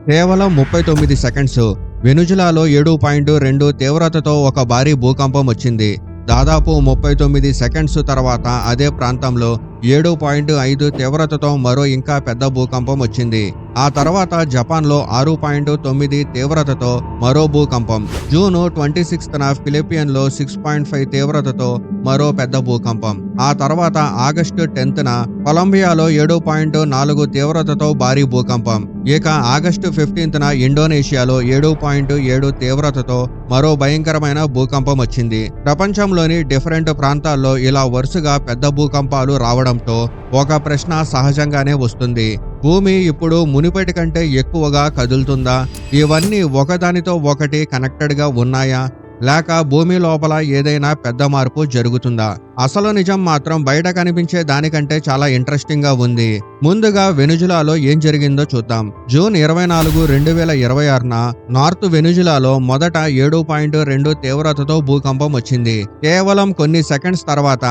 కేవలం 39 సెకండ్స్. వెనుజులాలో 7.2 తీవ్రతతో ఒక భారీ భూకంపం వచ్చింది. దాదాపు 39 సెకండ్స్ తర్వాత అదే ప్రాంతంలో 7.5 తీవ్రతతో మరో ఇంకా పెద్ద భూకంపం వచ్చింది. ఆ తర్వాత జపాన్లో 6.9 తీవ్రతతో మరో భూకంపం. జూన్ 26న ఫిలిపియన్లో 6.5 తీవ్రతతో మరో పెద్ద భూకంపం. ఆ తర్వాత ఆగస్టు 10న కొలంబియాలో 7.4 తీవ్రతతో భారీ భూకంపం. ఇక ఆగస్టు 15న ఇండోనేషియాలో 7.7 తీవ్రతతో మరో భయంకరమైన భూకంపం వచ్చింది. ప్రపంచంలోని డిఫరెంట్ ప్రాంతాల్లో ఇలా వరుసగా పెద్ద భూకంపాలు రావడంతో ఒక ప్రశ్న సహజంగానే వస్తుంది. భూమి ఇప్పుడు మునుపటి కంటే ఎక్కువగా కదులుతుందా? ఇవన్నీ ఒకదానితో ఒకటి కనెక్టెడ్గా ఉన్నాయా? లేక భూమి లోపల ఏదైనా పెద్ద మార్పు జరుగుతుందా? అసలు నిజం మాత్రం బయట కనిపించే దానికంటే చాలా ఇంట్రెస్టింగ్ గా ఉంది. ముందుగా వెనుజులాలో ఏం జరిగిందో చూద్దాం. జూన్ 24, 2026న నార్త్ వెనుజులాలో మొదట 7.2 తీవ్రతతో భూకంపం వచ్చింది. కేవలం కొన్ని సెకండ్స్ తర్వాత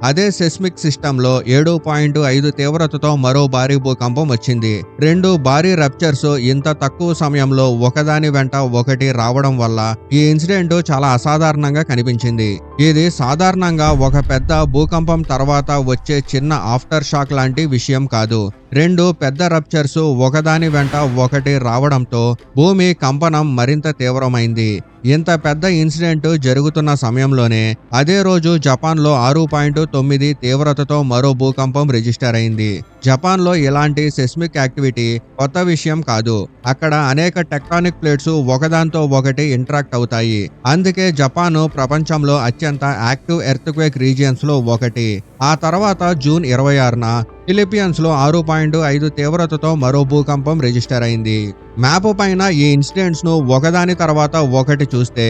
అదే సెస్మిక్ సిస్టంలో 7.5 తీవ్రతతో మరో భారీ భూకంపం వచ్చింది. రెండు భారీ రప్చర్స్ ఇంత తక్కువ సమయంలో ఒకదాని వెంట ఒకటి రావడం వల్ల ఈ ఇన్సిడెంట్ చాలా అసాధారణంగా కనిపించింది. ఇది సాధారణంగా ఒక పెద్ద భూకంపం తర్వాత వచ్చే చిన్న ఆఫ్టర్ షాక్ లాంటి విషయం కాదు. రెండు పెద్ద రప్చర్స్ ఒకదాని వెంట ఒకటి రావడంతో భూమి కంపనం మరింత తీవ్రమైంది. ఇంత పెద్ద ఇన్సిడెంట్ జరుగుతున్న సమయంలోనే అదే రోజు జపాన్లో 6.9 తీవ్రతతో మరో భూకంపం రిజిస్టర్ అయింది. జపాన్లో ఇలాంటి సెస్మిక్ యాక్టివిటీ కొత్త విషయం కాదు. అక్కడ అనేక టెక్టానిక్ ప్లేట్స్ ఒకదాంతో ఒకటి ఇంటరాక్ట్ అవుతాయి. అందుకే జపాన్ ప్రపంచంలో అత్యంత యాక్టివ్ ఎర్త్క్వేక్ రీజియన్స్ లో ఒకటి. ఆ తర్వాత జూన్ 26న ఫిలిపియన్స్ లో 6.5 తీవ్రతతో మరో భూకంపం రిజిస్టర్ అయింది. మ్యాప్ పైన ఈ ఇన్సిడెంట్స్ ను ఒకదాని తర్వాత ఒకటి చూస్తే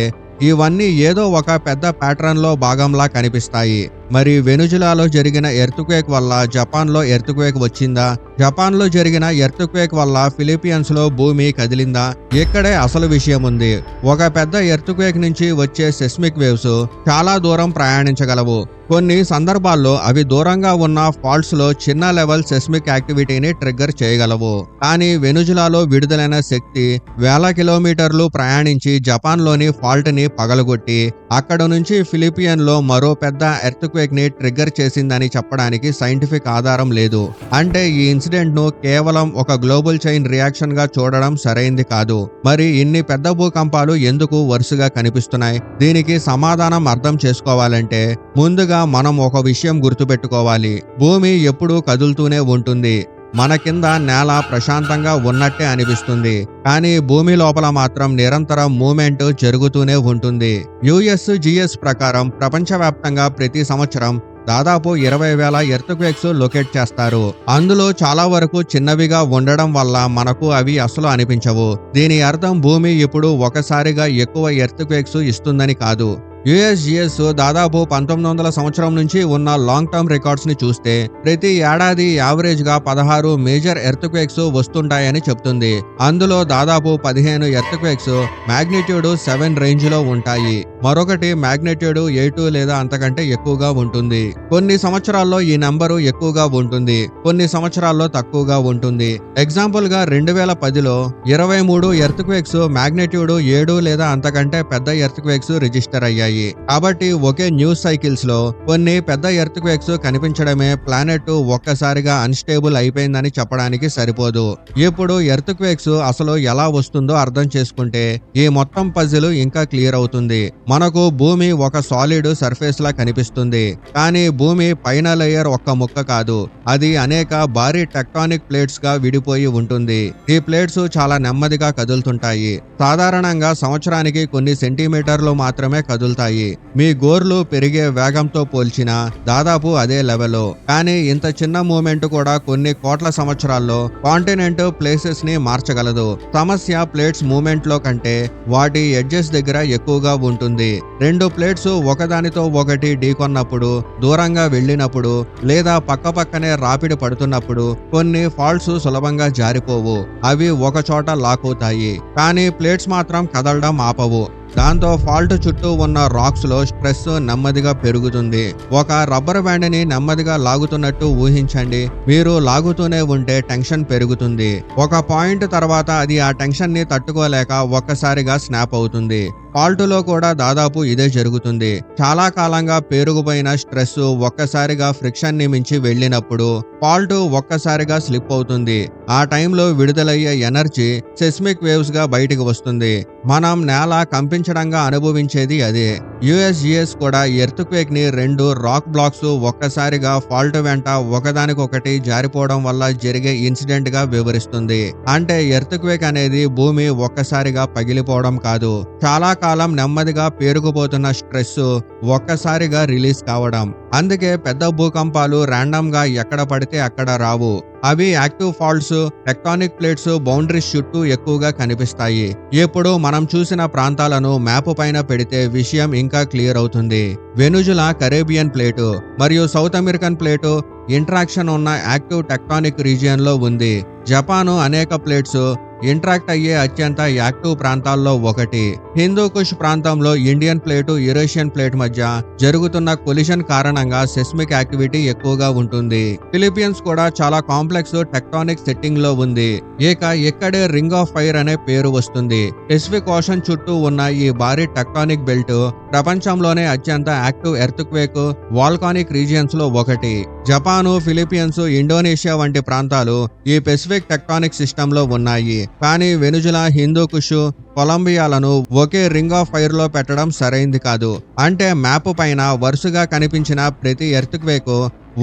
ఇవన్నీ ఏదో ఒక పెద్ద ప్యాటర్న్ లో భాగంలా కనిపిస్తాయి. మరి వెనుజులాలో జరిగిన ఎర్త్క్వేక్ వల్ల జపాన్లో ఎర్త్క్వేక్ వచ్చిందా? జపాన్లో జరిగిన ఎర్త్క్వేక్ వల్ల ఫిలిపియన్స్ లో భూమి కదిలిందా? ఇక్కడే అసలు విషయం ఉంది. ఒక పెద్ద ఎర్త్క్వేక్ నుంచి వచ్చే సెస్మిక్ వేవ్స్ చాలా దూరం ప్రయాణించగలవు. కొన్ని సందర్భాల్లో అవి దూరంగా ఉన్న ఫాల్ట్స్ లో చిన్న లెవెల్ సెస్మిక్ యాక్టివిటీని ట్రిగ్గర్ చేయగలవు. కానీ వెనుజులాలో విడుదలైన శక్తి వేల కిలోమీటర్లు ప్రయాణించి జపాన్ లోని ఫాల్ట్ ని పగలగొట్టి అక్కడ నుంచి ఫిలిపియన్ లో మరో పెద్ద ఎర్త్క్వేక్ ని ట్రిగ్గర్ చేసిందని చెప్పడానికి సైంటిఫిక్ ఆధారం లేదు. అంటే ఈ ఇన్సిడెంట్ ను కేవలం ఒక గ్లోబల్ చైన్ రియాక్షన్ గా చూడడం సరైంది కాదు. మరి ఇన్ని పెద్ద భూకంపాలు ఎందుకు వరుసగా కనిపిస్తున్నాయి? దీనికి సమాధానం అర్థం చేసుకోవాలంటే ముందుగా మనం ఒక విషయం గుర్తుపెట్టుకోవాలి. భూమి ఎప్పుడూ కదులుతూనే ఉంటుంది. మన కింద నేల ప్రశాంతంగా ఉన్నట్టే అనిపిస్తుంది. కానీ భూమి లోపల మాత్రం నిరంతరం మూమెంట్ జరుగుతూనే ఉంటుంది. USGS ప్రకారం ప్రపంచవ్యాప్తంగా ప్రతి సంవత్సరం దాదాపు 20,000 ఎర్త్క్వేక్స్ లొకేట్ చేస్తారు. అందులో చాలా వరకు చిన్నవిగా ఉండడం వల్ల మనకు అవి అసలు అనిపించవు. దీని అర్థం భూమి ఇప్పుడు ఒకసారిగా ఎక్కువ ఎర్త్క్వేక్స్ ఇస్తుందని కాదు. USGS దాదాపు 1900 సంవత్సరం నుంచి ఉన్న లాంగ్ టర్మ్ రికార్డ్స్ ని చూస్తే ప్రతి ఏడాది యావరేజ్ గా 16 మేజర్ ఎర్త్క్వేక్స్ వస్తుంటాయని చెప్తుంది. అందులో దాదాపు 15 ఎర్త్క్వేక్స్ మాగ్నిట్యూడ్ 7 రేంజ్ లో ఉంటాయి. మరొకటి మాగ్నిట్యూడ్ 8 లేదా అంతకంటే ఎక్కువగా ఉంటుంది. కొన్ని సంవత్సరాల్లో ఈ నంబరు ఎక్కువగా ఉంటుంది, కొన్ని సంవత్సరాల్లో తక్కువగా ఉంటుంది. ఎగ్జాంపుల్ గా 2010లో 23 ఎర్త్క్వేక్స్ మాగ్నిట్యూడ్ 7 లేదా అంతకంటే పెద్ద ఎర్త్క్వేక్స్ రిజిస్టర్ అయ్యాయి. కాబట్టి ఒకే న్యూస్ సైకిల్స్ లో కొన్ని పెద్ద ఎర్త్క్వేక్స్ కనిపించడమే ప్లానెట్ ఒక్కసారిగా అన్స్టేబుల్ అయిపోయిందని చెప్పడానికి సరిపోదు. ఇప్పుడు ఎర్త్క్వేక్స్ అసలు ఎలా వస్తుందో అర్థం చేసుకుంటే ఈ మొత్తం పజిల్ ఇంకా క్లియర్ అవుతుంది. మనకు భూమి ఒక సాలిడ్ సర్ఫేస్ లా కనిపిస్తుంది. కానీ భూమి పైన లేయర్ ఒక్క ముక్క కాదు, అది అనేక భారీ టెక్టానిక్ ప్లేట్స్ గా విడిపోయి ఉంటుంది. ఈ ప్లేట్స్ చాలా నెమ్మదిగా కదులుతుంటాయి. సాధారణంగా సంవత్సరానికి కొన్ని సెంటీమీటర్లు మాత్రమే కదులుతాయి. మీ గోర్లు పెరిగే వేగంతో పోల్చినా దాదాపు అదే లెవెల్. కానీ ఇంత చిన్న మూమెంట్ కూడా కొన్ని కోట్ల సంవత్సరాల్లో కాంటినెంట్ ప్లేసెస్ ని మార్చగలదు. సమస్య ప్లేట్స్ మూమెంట్ లో కంటే వాటి ఎడ్జెస్ దగ్గర ఎక్కువగా ఉంటుంది. రెండు ప్లేట్స్ ఒకదానితో ఒకటి ఢీకొన్నప్పుడు, దూరంగా వెళ్ళినప్పుడు లేదా పక్కపక్కనే రాపిడి పడుతున్నప్పుడు కొన్ని ఫాల్ట్స్ సులభంగా జారిపోవు. అవి ఒక చోట లాక్ అవుతాయి. కానీ ప్లేట్స్ మాత్రం కదలడం ఆపవు. దాంతో ఫాల్ట్ చుట్టూ ఉన్న రాక్స్ లో స్ట్రెస్ నెమ్మదిగా పెరుగుతుంది. ఒక రబ్బర్ బ్యాండ్ ని నెమ్మదిగా లాగుతున్నట్టు ఊహించండి. మీరు లాగుతూనే ఉంటే టెన్షన్ పెరుగుతుంది. ఒక పాయింట్ తర్వాత అది ఆ టెన్షన్ ని తట్టుకోలేక ఒక్కసారిగా స్నాప్ అవుతుంది. ఫాల్ట్ లో కూడా దాదాపు ఇదే జరుగుతుంది. చాలా కాలంగా పేరుకుపోయిన స్ట్రెస్ ఒక్కసారిగా ఫ్రిక్షన్ ని మించి వెళ్ళినప్పుడు ఫాల్ట్ ఒక్కసారిగా స్లిప్ అవుతుంది. ఆ టైంలో విడుదలయ్యే ఎనర్జీ సెస్మిక్ వేవ్స్ గా బయటికి వస్తుంది. మనం నేల కంపించడంగా అనుభవించేది అదే. యుఎస్జిఎస్ కూడా ఎర్త్ క్వేక్ ని 2 రాక్ బ్లాక్స్ ఒక్కసారిగా ఫాల్ట్ వెంట ఒకదానికొకటి జారిపోవడం వల్ల జరిగే ఇన్సిడెంట్ గా వివరిస్తుంది. అంటే ఎర్త్ క్వేక్ అనేది భూమి ఒక్కసారిగా పగిలిపోవడం కాదు, చాలా కాలం నెమ్మదిగా పేరుకుపోతున్న స్ట్రెస్ ఒక్కసారిగా రిలీజ్ కావడం. అందుకే పెద్ద భూకంపాలు ర్యాండమ్ గా ఎక్కడ పడితే అక్కడ రావు. అవి active faults, tectonic plates boundaries చుట్టూ ఎక్కువగా కనిపిస్తాయి. ఇప్పుడు మనం చూసిన ప్రాంతాలను మ్యాప్ పైన పెడితే విషయం ఇంకా క్లియర్ అవుతుంది. వెనుజులా కరేబియన్ ప్లేటు మరియు సౌత్ అమెరికన్ ప్లేటు ఇంటరాక్షన్ ఉన్న యాక్టివ్ టెక్టానిక్ రీజియన్ లో ఉంది. జపాను అనేక ప్లేట్స్ ఇంటరాక్ట్ అయ్యే అత్యంత యాక్టివ్ ప్రాంతాల్లో ఒకటి. హిందూ కుష్ ప్రాంతంలో ఇండియన్ ప్లేటు యురేషియన్ ప్లేట్ మధ్య జరుగుతున్న కొలిషన్ కారణంగా సెస్మిక్ యాక్టివిటీ ఎక్కువగా ఉంటుంది. ఫిలిప్పీన్స్ కూడా చాలా కాంప్లెక్స్ టెక్టానిక్ సెట్టింగ్ లో ఉంది. ఇక్కడే రింగ్ ఆఫ్ ఫైర్ అనే పేరు వస్తుంది. పెసిఫిక్ ఓషన్ చుట్టూ ఉన్న ఈ భారీ టెక్టానిక్ బెల్ట్ ప్రపంచంలోనే అత్యంత active earth quake volcanic regions లో ఒకటి. జపాను, ఫిలిప్పీన్స్, ఇండోనేషియా వంటి ప్రాంతాలు ఈ పెసిఫిక్ టెక్టానిక్ సిస్టమ్ లో ఉన్నాయి. కానీ వెనుజులా, హిందూ కుష్, కొలంబియాలను ఒకే రింగ్ ఆఫ్ ఫైర్ లో పెట్టడం సరైంది కాదు. అంటే మ్యాప్ పైన వరుసగా కనిపించిన ప్రతి ఎర్త్ క్వేక్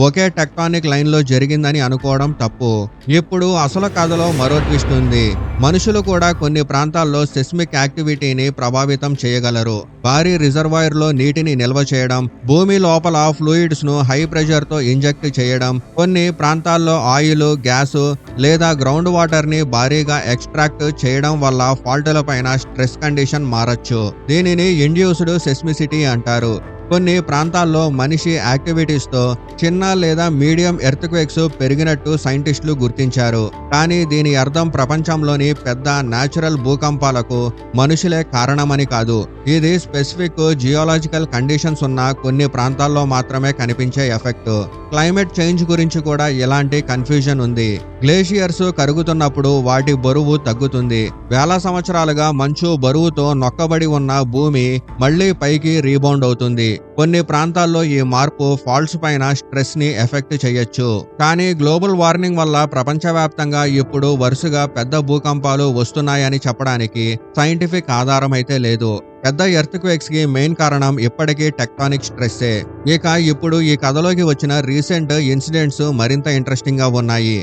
ఒకే టెక్టానిక్ లైన్ లో జరిగిందని అనుకోవడం తప్పు. ఇప్పుడు అసలు కథలో మరో ట్విస్ట్ ఉంది. మనుషులు కూడా కొన్ని ప్రాంతాల్లో సెస్మిక్ యాక్టివిటీని ప్రభావితం చేయగలరు. భారీ రిజర్వాయర్ లో నీటిని నిల్వ చేయడం, భూమి లోపల ఫ్లూయిడ్స్ ను హై ప్రెషర్ తో ఇంజెక్ట్ చేయడం, కొన్ని ప్రాంతాల్లో ఆయిల్, గ్యాస్ లేదా గ్రౌండ్ వాటర్ ని భారీగా ఎక్స్ట్రాక్ట్ చేయడం వల్ల ఫాల్టుల పైన స్ట్రెస్ కండిషన్ మారచ్చు. దీనిని ఇండ్యూస్డ్ సెస్మిసిటీ అంటారు. కొన్ని ప్రాంతాల్లో మనిషి యాక్టివిటీస్ తో చిన్న లేదా మీడియం ఎర్త్ క్వేక్స్ పెరిగినట్టు సైంటిస్టులు గుర్తించారు. కానీ దీని అర్థం ప్రపంచంలోని పెద్ద న్యాచురల్ భూకంపాలకు మనుషులే కారణమని కాదు. ఇది స్పెసిఫిక్ జియోలాజికల్ కండిషన్స్ ఉన్న కొన్ని ప్రాంతాల్లో మాత్రమే కనిపించే ఎఫెక్ట్. క్లైమేట్ చేంజ్ గురించి కూడా ఇలాంటి కన్ఫ్యూజన్ ఉంది. గ్లేషియర్స్ కరుగుతున్నప్పుడు వాటి బరువు తగ్గుతుంది. వేల సంవత్సరాలుగా మంచు బరువుతో నొక్కబడి ఉన్న భూమి మళ్లీ పైకి రీబౌండ్ అవుతుంది. కొన్ని ప్రాంతాల్లో ఈ మార్పు ఫాల్ట్స్ పైన స్ట్రెస్ ని ఎఫెక్ట్ చేయొచ్చు. కానీ గ్లోబల్ వార్మింగ్ వల్ల ప్రపంచవ్యాప్తంగా ఇప్పుడు వరుసగా పెద్ద భూకంపాలు వస్తున్నాయని చెప్పడానికి సైంటిఫిక్ ఆధారం అయితే లేదు. పెద్ద ఎర్త్ క్వేక్స్ కి మెయిన్ కారణం ఇప్పటికీ టెక్టానిక్ స్ట్రెస్సే. ఇప్పుడు ఈ కథలోకి వచ్చిన రీసెంట్ ఇన్సిడెంట్స్ మరింత ఇంట్రెస్టింగ్ గా ఉన్నాయి.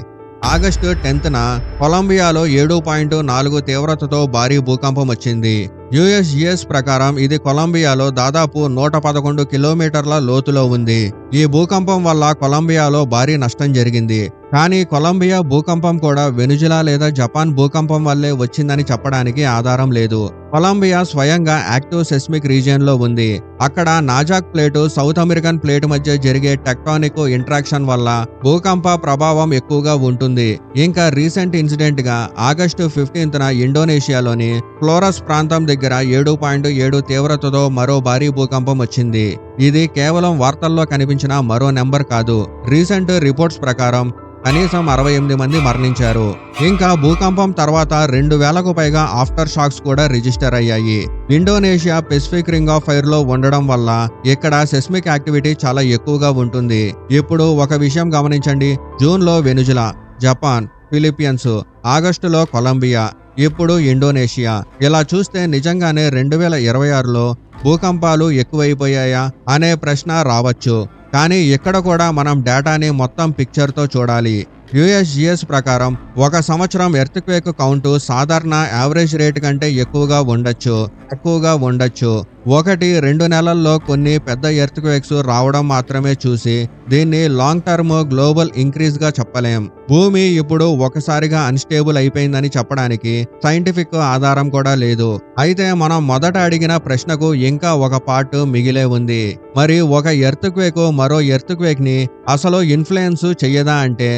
ఆగస్టు 10న కొలంబియాలో 7.4 తీవ్రతతో భారీ భూకంపం వచ్చింది. యుఎస్జిఎస్ ప్రకారం ఇది కొలంబియాలో దాదాపు 111 కిలోమీటర్ల లోతులో ఉంది. ఈ భూకంపం వల్ల కొలంబియాలో భారీ నష్టం జరిగింది. కానీ కొలంబియా భూకంపం కూడా వెనుజులా లేదా జపాన్ భూకంపం వల్లే వచ్చిందని చెప్పడానికి ఆధారం లేదు. కొలంబియా స్వయంగా యాక్టివ్ సెస్మిక్ రీజియన్ లో ఉంది. అక్కడ నాజాక్ ప్లేటు, సౌత్ అమెరికన్ ప్లేటు మధ్య జరిగే టెక్టానిక్ ఇంట్రాక్షన్ వల్ల భూకంప ప్రభావం ఎక్కువగా ఉంటుంది. ఇంకా రీసెంట్ ఇన్సిడెంట్ గా ఆగస్టు 15న ఇండోనేషియాలోని ఫ్లోరస్ ప్రాంతం దగ్గర 7.7 తీవ్రతతో మరో భారీ భూకంపం వచ్చింది. ఇది కేవలం వార్తల్లో కనిపించిన మరో నెంబర్ కాదు. రీసెంట్ రిపోర్ట్స్ ప్రకారం కనీసం 68 మంది మరణించారు. ఇంకా భూకంపం తర్వాత 2000కు పైగా ఆఫ్టర్ షాక్స్ కూడా రిజిస్టర్ అయ్యాయి. Indonesia Pacific ring of fire లో ఉండడం వల్ల ఇక్కడ సెస్మిక్ యాక్టివిటీ చాలా ఎక్కువగా ఉంటుంది. ఇప్పుడు ఒక విషయం గమనించండి. జూన్లో వెనుజులా, జపాన్, ఫిలిప్పీన్స్, ఆగస్టులో కొలంబియా, ఇప్పుడు ఇండోనేషియా. ఇలా చూస్తే నిజంగానే 2026లో భూకంపాలు ఎక్కువైపోయాయా అనే ప్రశ్న రావచ్చు. కానీ ఇక్కడ కూడా మనం డేటాని మొత్తం పిక్చర్తో చూడాలి. యుఎస్జిఎస్ ప్రకారం ఒక సంవత్సరం ఎర్త్ క్వేక్ కౌంట్ సాధారణ యావరేజ్ రేట్ కంటే ఎక్కువగా ఉండొచ్చు, తక్కువగా ఉండొచ్చు. 1-2 నెలల్లో కొన్ని పెద్ద ఎర్త్ క్వేక్స్ రావడం మాత్రమే చూసి దీన్ని లాంగ్ టర్మ్ గ్లోబల్ ఇంక్రీజ్ గా చెప్పలేం. భూమి ఇప్పుడు ఒకసారిగా అన్స్టేబుల్ అయిపోయిందని చెప్పడానికి సైంటిఫిక్ ఆధారం కూడా లేదు. అయితే మనం మొదట అడిగిన ప్రశ్నకు ఇంకా ఒక పార్ట్ మిగిలే ఉంది. మరి ఒక ఎర్త్ క్వేక్ మరో ఎర్త్ క్వేక్ ని అసలు ఇన్ఫ్లుయెన్స్ చెయ్యదా అంటే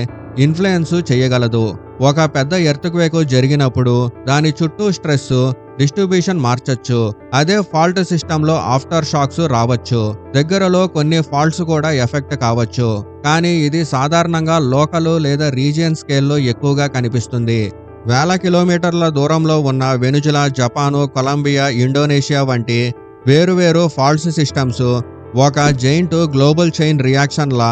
ఇన్ఫ్లుయెన్స్ చేయగలదు. ఒక పెద్ద ఎర్త్ క్వేక్ జరిగినప్పుడు దాని చుట్టూ స్ట్రెస్ డిస్ట్రిబ్యూషన్ మార్చొచ్చు. అదే ఫాల్ట్ సిస్టంలో ఆఫ్టర్ షాక్స్ రావచ్చు. దగ్గరలో కొన్ని ఫాల్ట్స్ కూడా ఎఫెక్ట్ కావచ్చు. కానీ ఇది సాధారణంగా లోకల్ లేదా రీజియన్ స్కేల్లో ఎక్కువగా కనిపిస్తుంది. వేల కిలోమీటర్ల దూరంలో ఉన్న వెనుజులా, జపాను, కొలంబియా, ఇండోనేషియా వంటి వేరువేరు ఫాల్ట్స్ సిస్టమ్స్ ఒక జైంట్ గ్లోబల్ చైన్ రియాక్షన్లా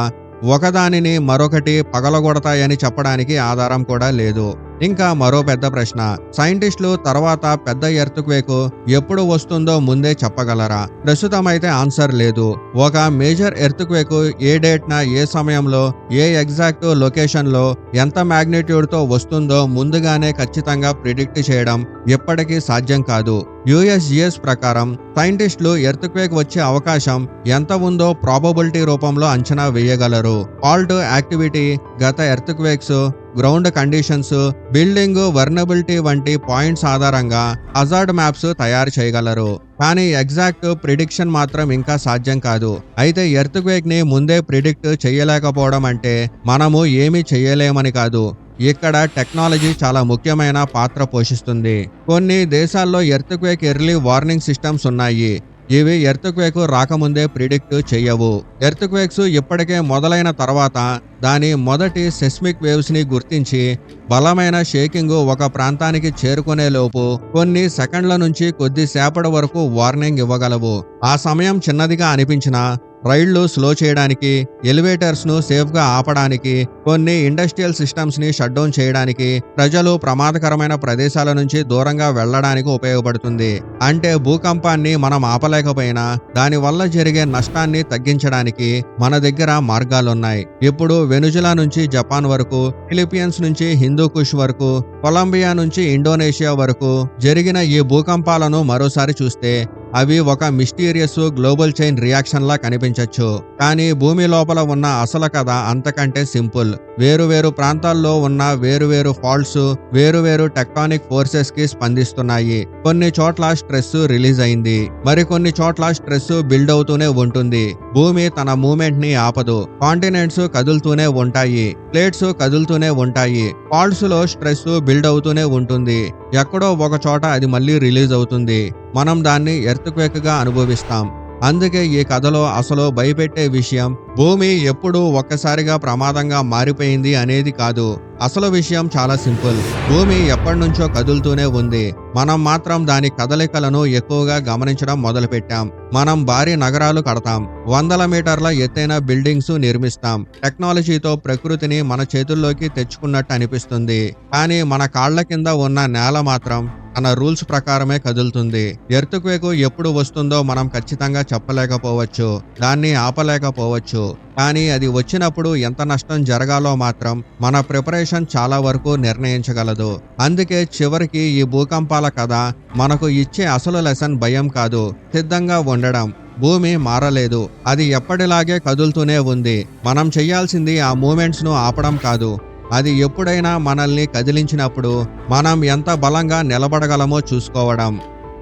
ఒకదానిని మరొకటి పగలగొడతాయని చెప్పడానికి ఆధారం కూడా లేదు. ఇంకా మరో పెద్ద ప్రశ్న, సైంటిస్టులు తర్వాత పెద్ద ఎర్త్క్వేక్ ఎప్పుడు వస్తుందో ముందే చెప్పగలరా? ప్రస్తుతం అయితే ఆన్సర్ లేదు. ఒక మేజర్ ఎర్త్క్వేక్ ఏ డేట్న, ఏ సమయంలో, ఏ ఎగ్జాక్ట్ లొకేషన్ లో, ఎంత మాగ్నిట్యూడ్ తో వస్తుందో ముందుగానే ఖచ్చితంగా ప్రిడిక్ట్ చేయడం ఎప్పటికీ సాధ్యం కాదు. USGS ప్రకారం సైంటిస్టులు ఎర్త్క్వేక్ వచ్చే అవకాశం ఎంత ఉందో ప్రాబబిలిటీ రూపంలో అంచనా వేయగలరు. ఫాల్ట్ యాక్టివిటీ, గత earthquakes, ground conditions, building vulnerability వంటి పాయింట్స్ ఆధారంగా హజార్డ్ మ్యాప్స్ తయారు చేయగలరు. కానీ ఎగ్జాక్ట్ ప్రిడిక్షన్ మాత్రం ఇంకా సాధ్యం కాదు. అయితే ఎర్త్క్వేక్ ని ముందే ప్రిడిక్ట్ చేయలేకపోవడం అంటే మనము ఏమీ చేయలేమని కాదు. ఇక్కడ టెక్నాలజీ చాలా ముఖ్యమైన పాత్ర పోషిస్తుంది. కొన్ని దేశాల్లో ఎర్త్క్వేక్ ఎర్లీ వార్నింగ్ సిస్టమ్స్ ఉన్నాయి. ఇవి ఎర్త్క్వేక్ రాకముందే ప్రిడిక్ట్ చెయ్యవు. ఎర్త్క్వేక్స్ ఇప్పటికే మొదలైన తర్వాత దాని మొదటి సెస్మిక్ వేవ్స్ ని గుర్తించి బలమైన షేకింగ్ ఒక ప్రాంతానికి చేరుకునే లోపు కొన్ని సెకండ్ల నుంచి కొద్దిసేపటి వరకు వార్నింగ్ ఇవ్వగలవు. ఆ సమయం చిన్నదిగా అనిపించినా రైళ్లు స్లో చేయడానికి, ఎలివేటర్స్ ను సేఫ్ గా ఆపడానికి, కొన్ని ఇండస్ట్రియల్ సిస్టమ్స్ ని షట్ డౌన్ చేయడానికి, ప్రజలు ప్రమాదకరమైన ప్రదేశాల నుంచి దూరంగా వెళ్లడానికి ఉపయోగపడుతుంది. అంటే భూకంపాన్ని మనం ఆపలేకపోయినా దాని వల్ల జరిగే నష్టాన్ని తగ్గించడానికి మన దగ్గర మార్గాలున్నాయి. ఇప్పుడు వెనుజులా నుంచి జపాన్ వరకు, ఫిలిప్పీన్స్ నుంచి హిందూకుష్ వరకు, కొలంబియా నుంచి ఇండోనేషియా వరకు జరిగిన ఈ భూకంపాలను మరోసారి చూస్తే అవి ఒక మిస్టీరియస్ గ్లోబల్ చైన్ రియాక్షన్ లా కనిపించవచ్చు. కానీ భూమి లోపల ఉన్న అసలు కథ అంతకంటే సింపుల్. వేరువేరు ప్రాంతాల్లో ఉన్న వేరువేరు ఫాల్ట్స్ వేరువేరు టెక్టానిక్ ఫోర్సెస్ కి స్పందిస్తున్నాయి. కొన్ని చోట్ల స్ట్రెస్ రిలీజ్ అయింది, మరికొన్ని చోట్ల స్ట్రెస్ బిల్డ్ అవుతూనే ఉంటుంది. భూమి తన మూమెంట్ ని ఆపదు. కాంటినెంట్స్ కదులుతూనే ఉంటాయి, ప్లేట్స్ కదులుతూనే ఉంటాయి. ఫాల్ట్స్ లో స్ట్రెస్ బిల్డ్ అవుతూనే ఉంటుంది. ఎక్కడో ఒక చోట అది మళ్ళీ రిలీజ్ అవుతుంది. మనం దాన్ని ఎర్త్క్వేక్ గా అనుభవిస్తాం. అందుకే ఈ కథలో అసలు భయపెట్టే విషయం భూమి ఎప్పుడు ఒక్కసారిగా ప్రమాదంగా మారిపోయింది అనేది కాదు. అసలు విషయం చాలా సింపుల్. భూమి ఎప్పటి నుంచో కదులుతూనే ఉంది. మనం మాత్రం దాని కదలికలను ఎక్కువగా గమనించడం మొదలుపెట్టాం. మనం భారీ నగరాలు కడతాం, వందల మీటర్ల ఎత్తైన బిల్డింగ్స్ నిర్మిస్తాం. టెక్నాలజీతో ప్రకృతిని మన చేతుల్లోకి తెచ్చుకున్నట్టు అనిపిస్తుంది. కానీ మన కాళ్ల కింద ఉన్న నేల మాత్రం తన రూల్స్ ప్రకారమే కదులుతుంది. ఎర్త్క్వేక్ ఎప్పుడు వస్తుందో మనం ఖచ్చితంగా చెప్పలేకపోవచ్చు, దాన్ని ఆపలేకపోవచ్చు. కానీ అది వచ్చినప్పుడు ఎంత నష్టం జరగాలో మాత్రం మన ప్రిపరేషన్ చాలా వరకు నిర్ణయించగలదు. అందుకే చివరికి ఈ భూకంపాల కథ మనకు ఇచ్చే అసలు లెసన్ భయం కాదు, సిద్ధంగా ఉండడం. భూమి మారలేదు, అది ఎప్పటిలాగే కదులుతూనే ఉంది. మనం చెయ్యాల్సింది ఆ మూమెంట్స్ ను ఆపడం కాదు. అది ఎప్పుడైనా మనల్ని కదిలించినప్పుడు మనం ఎంత బలంగా నిలబడగలమో చూసుకోవడం.